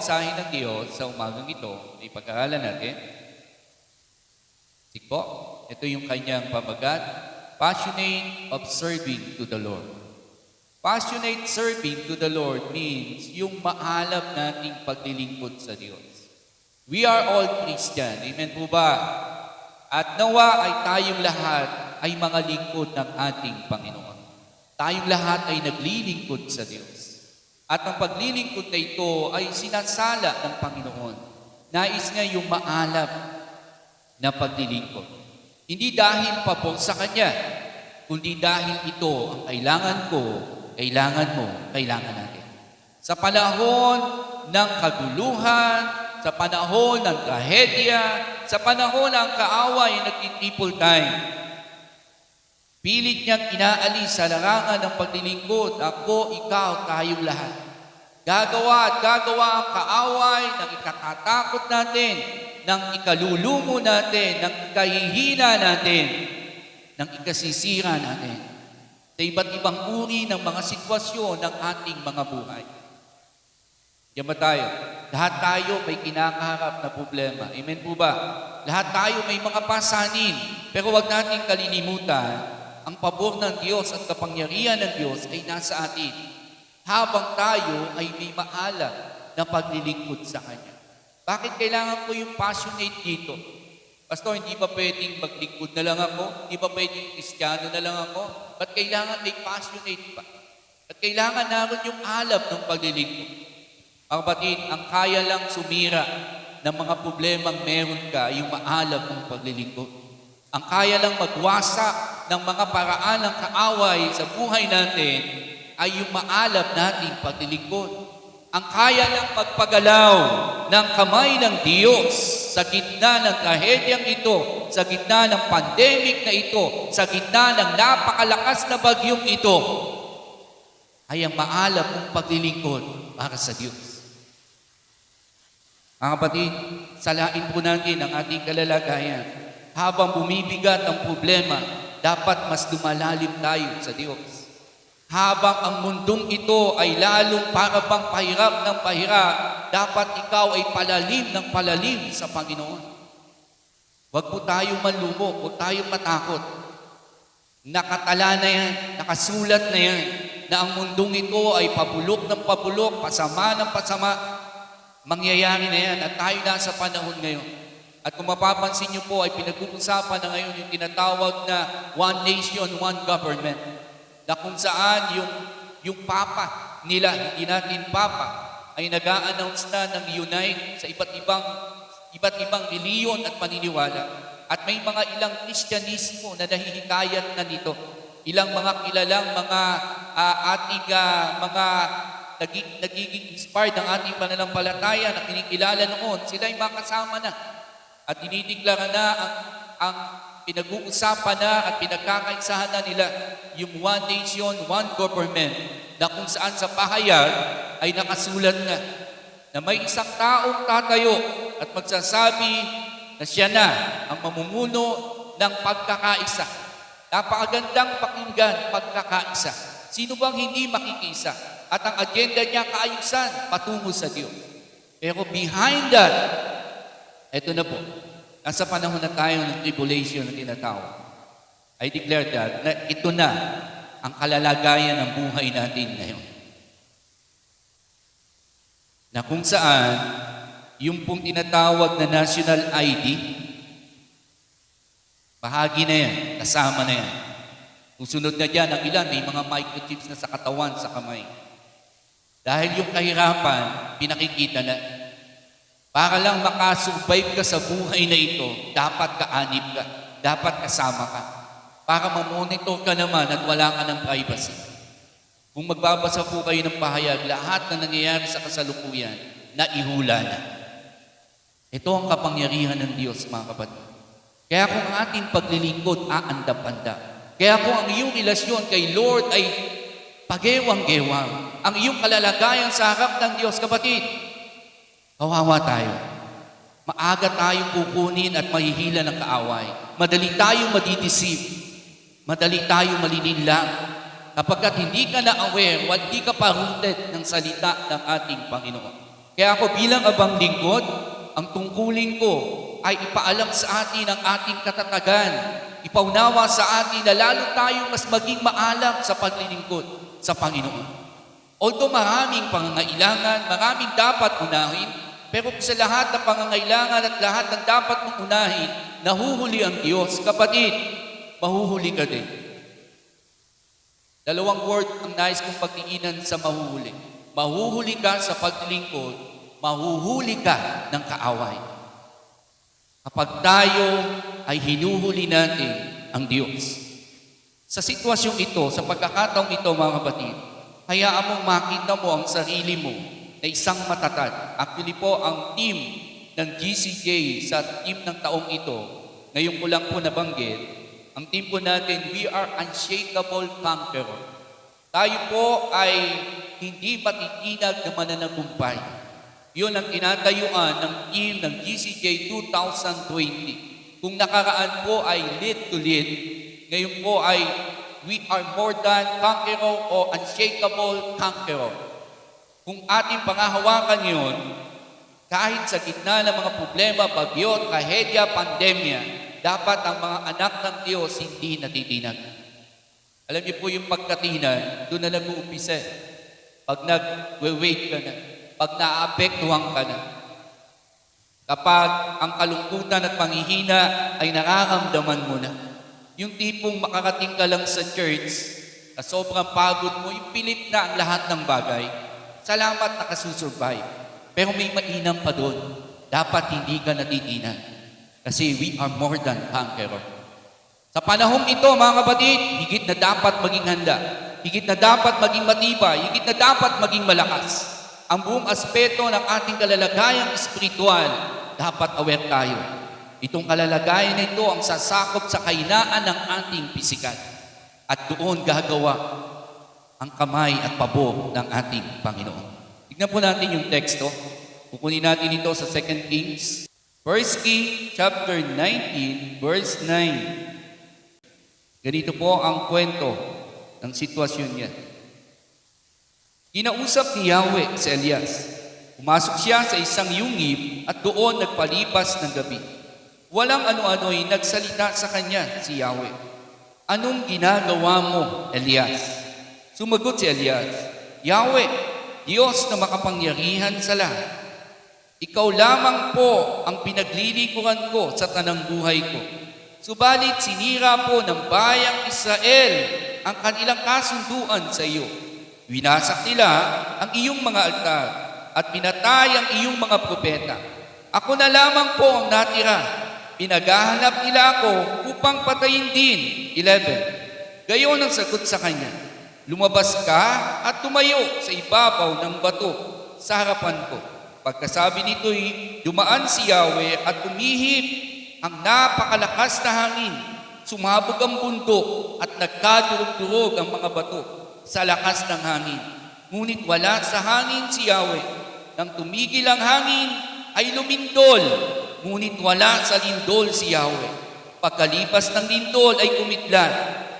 mensahe ng Diyos sa umagang ito, ay pag-aralan natin. Sige po, ito yung kanyang pamagat, passionate of serving to the Lord. Passionate serving to the Lord means yung maalab nating paglilingkod sa Diyos. We are all Christian. Amen po ba? At nawa ay tayong lahat ay mga lingkod ng ating Panginoon. Tayong lahat ay naglilingkod sa Diyos. At ang paglilingkod na ito ay sinasala ng Panginoon. Nais niya yung maalab na paglilingkod. Hindi dahil pabor sa Kanya, kundi dahil ito ang kailangan ko, kailangan mo, kailangan natin. Sa panahon ng kaguluhan, sa panahon ng trahedya, sa panahon ng kaaway na nagtitriple time, pilit niyang inaalis sa larangan ng paglilingkod, ako, ikaw, tayong lahat. Gagawa at gagawa ang kaaway ng ikatatakot natin, ng ikalulumo natin, ng ikahihina natin, ng ikasisira natin, sa iba't ibang uri ng mga sitwasyon ng ating mga buhay. Diyan ba tayo? Lahat tayo may kinakaharap na problema. Amen po ba? Lahat tayo may mga pasanin, pero huwag nating kalilimutan, ang pabor ng Diyos at kapangyarihan ng Diyos ay nasa atin habang tayo ay may maalab na paglilingkod sa Kanya. Bakit kailangan ko yung passionate dito? Pastor, hindi ba pwedeng maglingkod na lang ako? Hindi ba pwedeng Kristiyano na lang ako? Ba't kailangan may passionate pa? At kailangan naroon yung alab ng paglilingkod. Mga kapatid, ang kaya lang sumira ng mga problemang meron ka, yung maalab ng paglilingkod. Ang kaya lang magwasak ng mga paraan ng kaaway sa buhay natin ay yung maalab nating paglilingkod. Ang kaya lang magpagalaw ng kamay ng Diyos sa gitna ng trahedyang ito, sa gitna ng pandemic na ito, sa gitna ng napakalakas na bagyong ito, ay ang maalab ng paglilingkod para sa Diyos. Mga kapatid, salain po natin ang ating kalalagayan. Habang bumibigat ang problema, dapat mas lumalalim tayo sa Diyos. Habang ang mundong ito ay lalong para bang pahirap ng pahirap, dapat ikaw ay palalim ng palalim sa Panginoon. Huwag po tayong manlumok, huwag tayong matakot. Nakatala na yan, nakasulat na yan, na ang mundong ito ay pabulok ng pabulok, pasama ng pasama. Mangyayari na yan at tayo na sa panahon ngayon. At kung mapapansin niyo po ay pinag-uusapan na ngayon yung tinatawag na one nation, one government. Na kung saan yung papa nila, hindi natin papa, ay nag-a-announce na ng unite sa iba't ibang reliyon at paniniwala. At may mga ilang Kristyanismo na nahihikayat na nito. Ilang mga kilalang mga nagiging inspired ng ating pananampalataya na kinikilala noon, sila ay makasama na. At dinideklara na ang pinag-uusapan na at pinagkakaisahan na nila yung one nation, one government na kung saan sa pahayag ay nakasulat na may isang taong tatayo at magsasabi na siya na ang mamumuno ng pagkakaisa. Napakagandang pakinggan, pagkakaisa. Sino bang hindi makikisa? At ang agenda niya kaayusan patungo sa Diyos. Pero behind that, eto na po, nasa panahon na tayo ng tribulation na tinatawag. I declare that na ito na ang kalalagayan ng buhay natin ngayon. Na kung saan, yung pong tinatawag na national ID, bahagi na yan, kasama na yan. Kung sunod na dyan, ang ilan, may mga microchips na sa katawan, sa kamay. Dahil yung kahirapan, pinakikita na. Para lang makasurvive ka sa buhay na ito, dapat kaanib ka. Dapat kasama ka. Para mamonitor ka naman at wala ka ng privacy. Kung magbabasa po kayo ng pahayag, lahat na nangyayari sa kasalukuyan, naihula na. Ito ang kapangyarihan ng Diyos, mga kapatid. Kaya kung ang ating paglilingkod, aandap-andap. Kaya kung ang iyong relasyon kay Lord ay pagewang-gewang, ang iyong kalalagayan sa harap ng Diyos, kapatid, kawawa tayo. Maaga tayong kukunin at mahihila ng kaaway. Madali tayong madideceive. Madali tayong malilinlang. Kapagkat hindi ka na aware, hindi ka pa rooted ng salita ng ating Panginoon. Kaya ako bilang abang lingkod, ang tungkulin ko ay ipaalam sa atin ang ating katatagan. Ipaunawa sa atin na lalo tayo mas maging maalam sa paglilingkod sa Panginoon. Although maraming pangangailangan, maraming dapat unahin, pero sa lahat ng pangangailangan at lahat ng dapat mong unahin, nahuhuli ang Diyos. Kapatid, mahuhuli ka din. Dalawang word ang nais kong pagtingnan sa mahuhuli. Mahuhuli ka sa paglilingkod, mahuhuli ka ng kaaway. Kapag tayo ay hinuhuli natin ang Diyos. Sa sitwasyong ito, sa pagkakataong ito mga kapatid, hayaan mong makita mo ang sarili mo na isang matatag. Actually po, ang team ng GCJ sa team ng taong ito, ngayon ko lang po nabanggit, ang team po natin, we are unshakable conqueror. Tayo po ay hindi matitinag na mananagumpay. Yun ang tinatayuan ng team ng GCJ 2020. Kung nakaraan po ay lead to lead, ngayon po ay we are more than conqueror o unshakable conqueror. Kung ating pangahawakan yun, kahit sa gitna ng mga problema, bagyo, trahedya, pandemya, dapat ang mga anak ng Diyos hindi natitinag. Alam niyo po yung pagkatinag, doon na nag-uumpisa. Pag nag-wait ka na, pag naaapektuhan ka na. Kapag ang kalungkutan at panghihina ay nararamdaman mo na. Yung tipong makarating ka lang sa church, na sobrang pagod mo, yung pilit na ang lahat ng bagay. Salamat nakasusurvive. Pero may mainam pa doon. Dapat hindi ka natitinag. Kasi we are more than conqueror. Sa panahong ito, mga kapatid, higit na dapat maging handa. Higit na dapat maging matibay. Higit na dapat maging malakas. Ang buong aspeto ng ating kalalagayang espiritual, dapat aware tayo. Itong kalalagayan na ito ang sasakop sa kahinaan ng ating pisikal. At doon gagawa ang kamay at pabo ng ating Panginoon. Tignan po natin yung teksto. Kukunin natin ito sa 2 Kings. 1 Kings chapter 19, verse 9. Ganito po ang kwento ng sitwasyon niya. Kinausap ni Yahweh si Elias. Pumasok siya sa isang yungib at doon nagpalipas ng gabi. Walang ano-ano'y nagsalita sa kanya si Yahweh. Anong ginagawa mo, Elias? Sumagot si Elias, Yahweh, Diyos na makapangyarihan sa lahat. Ikaw lamang po ang pinaglilingkuran ko sa tanang buhay ko. Subalit sinira po ng bayang Israel ang kanilang kasunduan sa iyo. Winasak nila ang iyong mga altar at pinatay ang iyong mga propeta. Ako na lamang po ang natira. Pinaghahanap nila ako upang patayin din. 11. Gayon ang sagot sa kanya. Lumabas ka at tumayo sa ibabaw ng bato sa harapan ko. Pagkasabi nito'y dumaan si Yahweh at umihip ang napakalakas na hangin. Sumabog ang bundok at nagkadurog-durog ang mga bato sa lakas ng hangin. Ngunit wala sa hangin si Yahweh. Nang tumigil ang hangin ay lumindol. Ngunit wala sa lindol si Yahweh. Pagkalipas ng lindol ay kumidlat.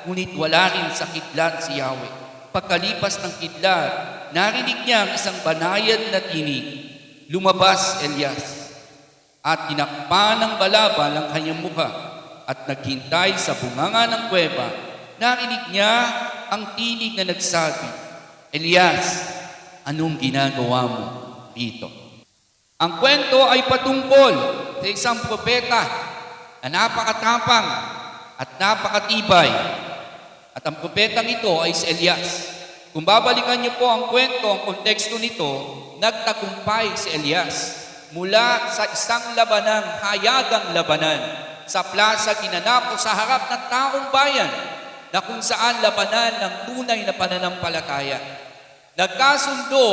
Ngunit wala rin sa kidlat si Yahweh. Pagkalipas ng kidlat, narinig niya ang isang banayad na tinig. Lumabas Elias at tinakpan ng balabal ang kanyang mukha at naghintay sa bunganga ng kuweba. Narinig niya ang tinig na nagsabi, Elias, anong ginagawa mo dito? Ang kwento ay patungkol sa isang propeta na napakatapang at napakatibay. At ang propetang ito ay si Elias. Kung babalikan niyo po ang kwento, ang konteksto nito, nagtagumpay si Elias mula sa isang labanang, hayagang labanan, sa plaza ginanap o sa harap ng taong bayan na kung saan labanan ng tunay na pananampalataya. Nagkasundo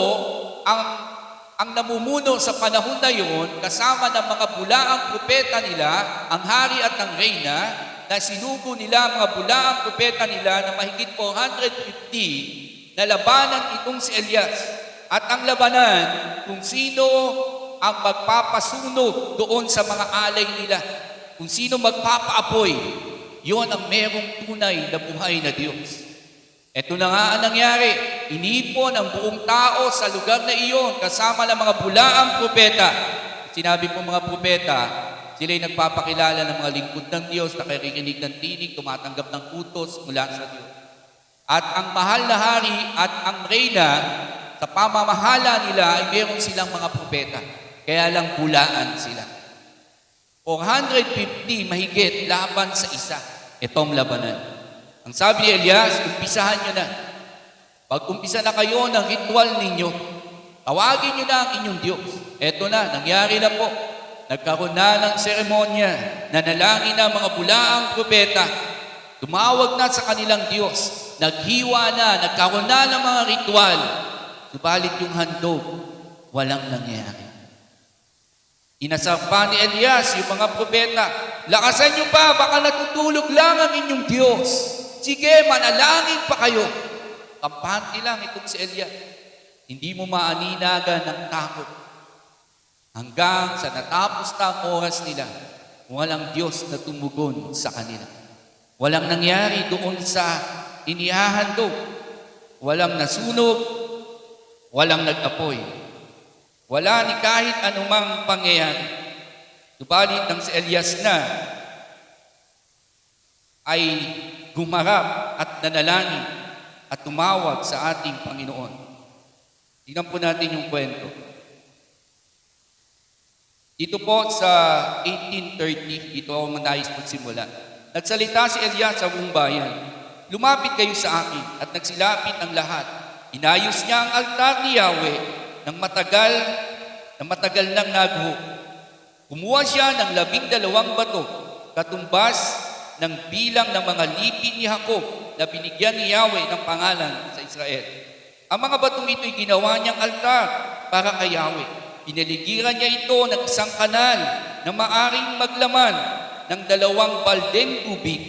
ang namumuno sa panahon na yun kasama ng mga bulaang propeta nila, ang hari at ang reyna, na sinugo nila mga bulaang propeta nila na mahigit 450 na labanan itong si Elias. At ang labanan kung sino ang magpapasunog doon sa mga alay nila, kung sino magpapaapoy, yon ang merong tunay na buhay na Diyos. Ito na nga ang nangyari. inipon ang buong tao sa lugar na iyon kasama ng mga bulaang propeta. Sinabi po mga propeta, sila'y nagpapakilala ng mga lingkod ng Diyos na nakikinig ng tinig, tumatanggap ng utos mula sa Diyos. At ang mahal na hari at ang reyna, sa pamamahala nila ay meron silang mga propeta. Kaya lang bulaan sila. 450 mahigit laban sa isa. Itong labanan. Ang sabi ni Elias, umpisahan nyo na. Pag-umpisa na kayo ng ritual ninyo, tawagin nyo na ang inyong Diyos. Eto na, nangyari na po. Nagkaroon na ng seremonya, nanalangin na mga bulaang propeta, tumawag na sa kanilang Diyos, naghiwa na, nagkaroon na ng mga ritual. Subalit yung handog, walang nangyari. Inasar pa ni Elias yung mga propeta, lakasan nyo pa, baka natutulog lang ang inyong Diyos. Sige, manalangin pa kayo. Kampante lang itong si Elias. Hindi mo maaninagan ng takot. Hanggang sa natapos na ang oras nila, walang Diyos na tumugon sa kanila. Walang nangyari doon sa inihahandog. Walang nasunog, walang nag-apoy. Wala ni kahit anumang pangyayari. Subalit nang si Elias na ay gumarap at nanalangin at tumawag sa ating Panginoon. Tingnan po natin yung kwento. Dito po sa 1830, dito ako manayos magsimula. Nagsalita si Elias sa buong bayan, lumapit kayo sa akin at nagsilapit ang lahat. Inayos niya ang altar ni Yahweh ng matagal nang nagho. Kumuha siya ng 12 bato, katumbas ng bilang ng mga lipi ni Jacob na binigyan ni Yahweh ng pangalan sa Israel. Ang mga batong ito'y ginawa niyang altar para kay Yahweh. Pinaligiran niya ito ng isang kanal na maaring maglaman ng 2 baldeng tubig.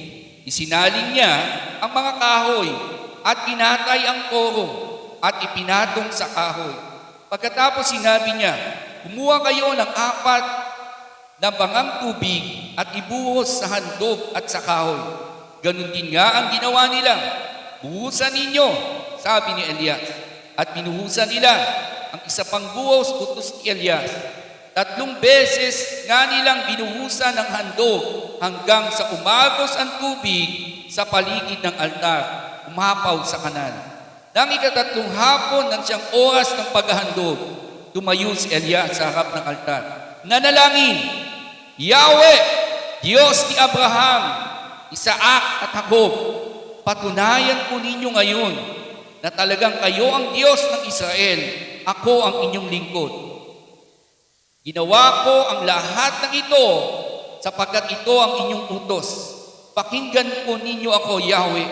Isinaling niya ang mga kahoy at pinatay ang koro at ipinatong sa kahoy. Pagkatapos sinabi niya, kumuha kayo ng 4 na bangang tubig at ibuhos sa handog at sa kahoy. Ganun din nga ang ginawa nila. Buhusan ninyo, sabi ni Elias. At binuhusan nila ang isa pang buhos, utos ni Elias. 3 beses nga nilang binuhusan ng handog hanggang sa umagos ang tubig sa paligid ng altar, umapaw sa kanal. Nang ika-3 hapon ng siyang oras ng paghahandog, tumayo si Elias sa harap ng altar. Nanalangin, Yahweh, Diyos ni Abraham, Isaac at Jacob, patunayan po ninyo ngayon na talagang kayo ang Diyos ng Israel, ako ang inyong lingkod. Ginawa ko ang lahat ng ito sapagkat ito ang inyong utos. Pakinggan po ninyo ako, Yahweh,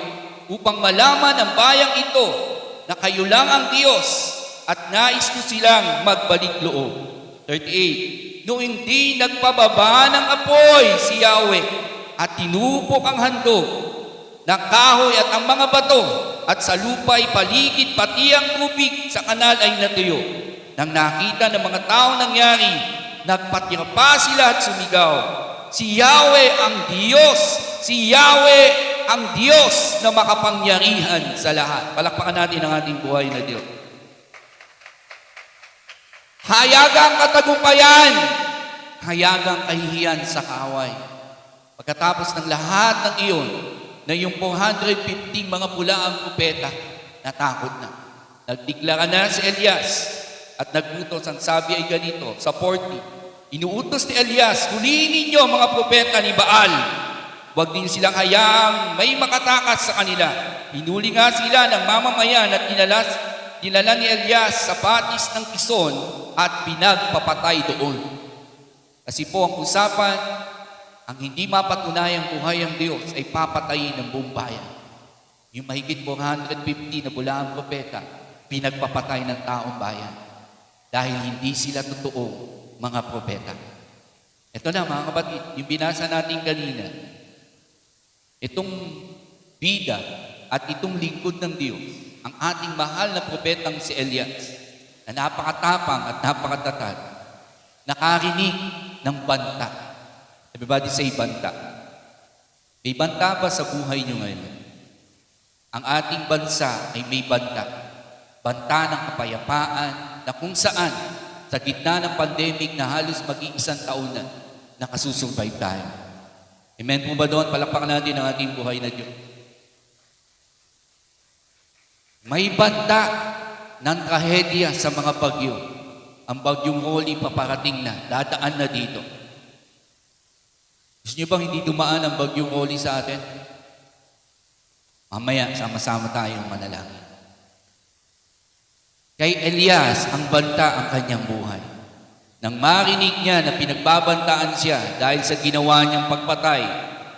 upang malaman ng bayang ito na kayo lang ang Diyos at nais nyo silang magbalik loob. 38. Noong hindi nagpababa ng apoy si Yahweh at tinupok ang handog ng kahoy at ang mga bato at sa lupa'y paligid pati ang tubig sa kanal ay natuyo. Nang nakita ng mga tao nangyari, nagpatira pa sila at sumigaw, si Yahweh ang Diyos! Si Yahweh ang Diyos na makapangyarihan sa lahat. Palakpakan natin ang ating buhay na Diyos. Hayagang katagumpayan, hayagang kahihiyan sa kaaway. Pagkatapos ng lahat ng iyon, na yung 450 mga bulaang propeta, natakot na. Nagdeklara na si Elias at nagutos, ang sabi ay ganito, sa 40, inuutos ni Elias, huliin ninyo mga propeta ni Baal. Huwag din silang hayaang may makatakas sa kanila. Hinuli nga sila ng mamamayan at dinala ni Elias sa patis ng Kison at pinagpapatay doon. Kasi po ang usapan, ang hindi mapatunayang buhay ang Diyos ay papatayin ng buong bayan. Yung mahigit 450 na bulaang propeta, pinagpapatay ng taong bayan. Dahil hindi sila totoong mga propeta. Ito na mga kapatid, yung binasa natin kanina, itong bida at itong lingkod ng Diyos, ang ating mahal na propetang si Elias, na napakatapang at napakatatag, nakarinig ng banta. Everybody say banta. May banta ba sa buhay nyo ngayon? Ang ating bansa ay may banta. banta ng kapayapaan na kung saan sa gitna ng pandemic na halos mag-iisang taon na nakasusurvive tayo. Amen po ba doon? Palakpakan natin ang ating buhay na Diyos. May banta ng trahedya sa mga bagyo. Ang bagyong Rolly paparating na, dadaan na dito. Gusto niyo bang hindi dumaan ang bagyong Rolly sa atin? Mamaya, sama-sama tayong manalangin. Kay Elias, ang banta ang kanyang buhay. Nang marinig niya na pinagbabantaan siya dahil sa ginawa niyang pagpatay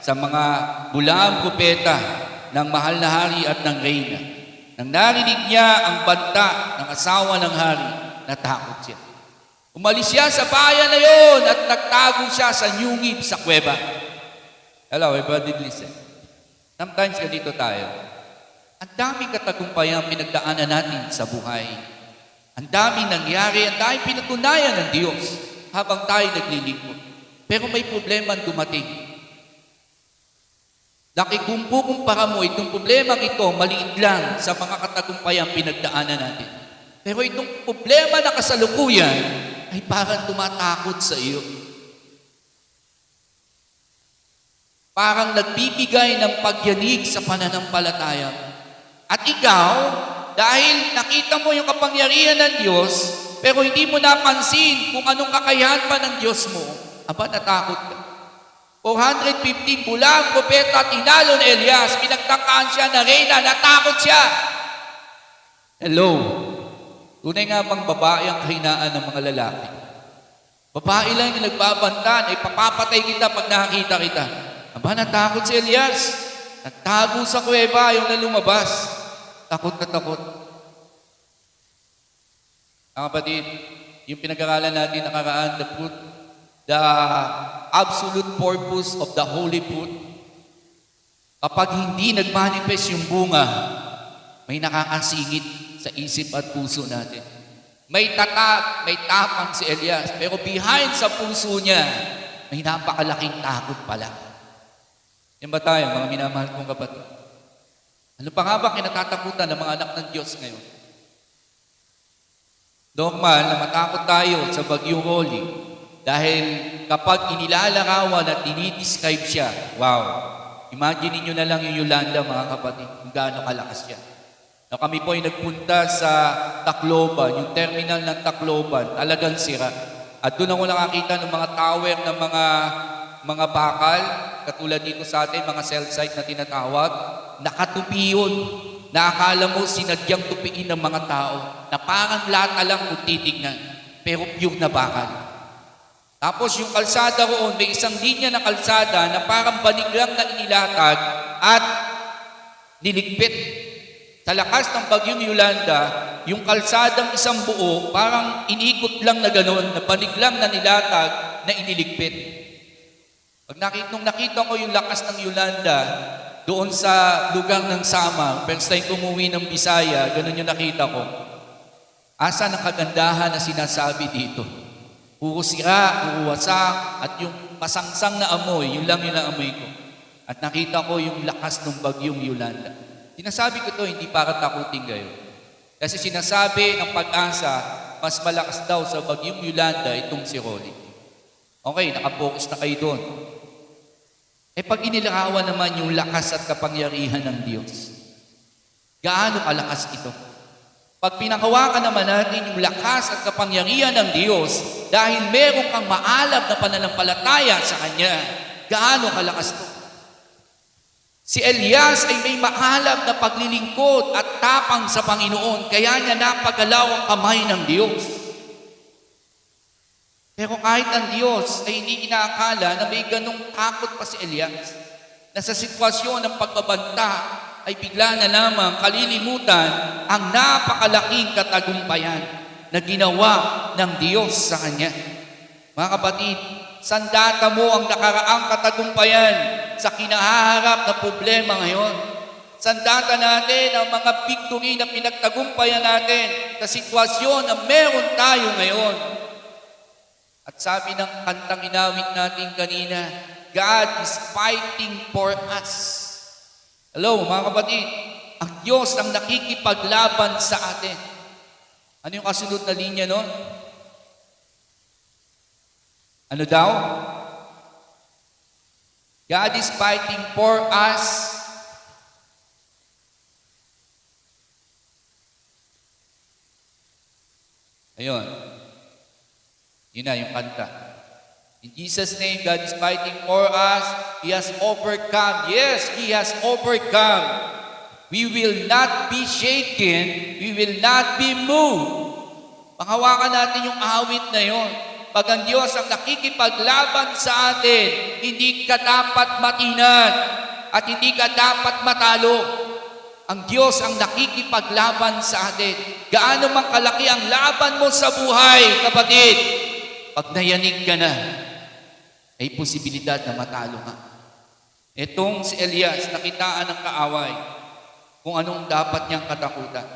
sa mga bulaang propeta ng mahal na hari at ng reyna. Nang narinig niya ang banta ng asawa ng hari, natakot siya. Umalis siya sa bayan na yon at nagtago siya sa nyungib sa kuweba. Hello, everybody listen. Sometimes ganito tayo. Ang daming katagumpayang pinagdaanan natin sa buhay. Ang daming nangyari, ang daming pinatunayan ng Diyos habang tayo naglilingkod. Pero may problema dumating. Nakikumpara mo itong problema ito, maliit lang sa mga katagumpayang pinagdaanan natin. Pero itong problema na kasalukuyan ay parang tumatakot sa iyo. Parang nagbibigay ng pagyanig sa pananampalataya. At ikaw, dahil nakita mo yung kapangyarihan ng Diyos, pero hindi mo napansin kung anong kakayahan pa ng Diyos mo, aba, natakot ka. 415 bulang propeta tinalo ni Elias, pinagtangkaan siya na reyna, natakot siya. Hello. Tunay nga bang babae ang kahinaan ng mga lalaki? Babae lang yung nagbabantan, ay papapatay kita pag nakakita kita. Aba, natakot si Elias. Nagtago sa kuweba, yung na lumabas. Takot na takot. Ang kapatid, yung pinag-aralan natin nakaraan, the absolute purpose of the holy fruit. Kapag hindi nagmanifest yung bunga, may nakakasingit sa isip at puso natin. May tatag, may tapang si Elias, pero behind sa puso niya, may napakalaking takot pala. Yan ba tayo, mga minamahal kong kapatid? Ano pa nga ba kinatatakutan ng mga anak ng Diyos ngayon? Normal na matakot tayo sa bagyong Rolly dahil kapag inilalarawan at dinidescribe siya, wow, imagine niyo na lang yung Yolanda, mga kapatid, kung gaano kalakas siya. Na kami po ay nagpunta sa Tacloban, yung terminal ng Tacloban, talagang sira. At doon ako nakakita ng mga tower ng mga bakal, katulad dito sa atin, mga cell site na tinatawag, nakatupi yun, na akala mo sinadyang tupiin ng mga tao, na parang lata lang kung titignan, pero pure na bakal. Tapos yung kalsada roon, may isang linya na kalsada na parang baniglang na inilatag at niligpit. Sa lakas ng bagyong Yolanda, yung kalsadang isang buo, parang inikot lang na gano'n, na baniglang na nilatag na iniligpit. Pag nakita ko yung lakas ng Yolanda, doon sa lugar ng Samar, first time umuwi ng Bisaya, ganun yung nakita ko. Asa ng kagandahan na sinasabi dito? Puro sira, puro wasak, at yung masangsang na amoy, yun lang yung naamoy ko. At nakita ko yung lakas ng bagyong Yolanda. Sinasabi ko to hindi para takutin kayo. Kasi sinasabi ng Pag-asa, mas malakas daw sa bagyong Yolanda itong si Rolly. Okay, nakapokus na kayo doon. Pag inilarawan naman yung lakas at kapangyarihan ng Diyos, gaano kalakas ito? Pag pinakawakan naman natin yung lakas at kapangyarihan ng Diyos, dahil meron kang maalab na pananampalataya sa Kanya, gaano kalakas ito? Si Elias ay may maalab na paglilingkod at tapang sa Panginoon, kaya niya napagalaw ang kamay ng Diyos. Pero kahit ang Diyos ay hindi inaakala na may ganong takot pa si Elias, na sa sitwasyon ng pagbabanta ay bigla na lamang kalilimutan ang napakalaking katagumpayan na ginawa ng Diyos sa kanya. Mga kapatid, sandata mo ang nakaraang katagumpayan sa kinahaharap na problema ngayon. Sandata natin ang mga victory na pinagtagumpayan natin sa sitwasyon na meron tayo ngayon. At sabi ng kantang inawit natin kanina, God is fighting for us. Hello, mga kapatid. Ang Diyos ang nakikipaglaban sa atin. Ano yung kasunod na linya nun? Ano daw? God is fighting for us. Ayun. Yun na yung kanta. In Jesus' name, God is fighting for us. He has overcome. Yes, He has overcome. We will not be shaken. We will not be moved. Panghawakan natin yung awit na yon. Pag ang Diyos ang nakikipaglaban sa atin, hindi ka dapat matinan at hindi ka dapat matalo. Ang Diyos ang nakikipaglaban sa atin. Gaano man kalaki ang laban mo sa buhay, kapatid, pag nayanig ka na, ay posibilidad na matalo ka. Itong si Elias, nakitaan ng kaaway kung anong dapat niyang katakutan.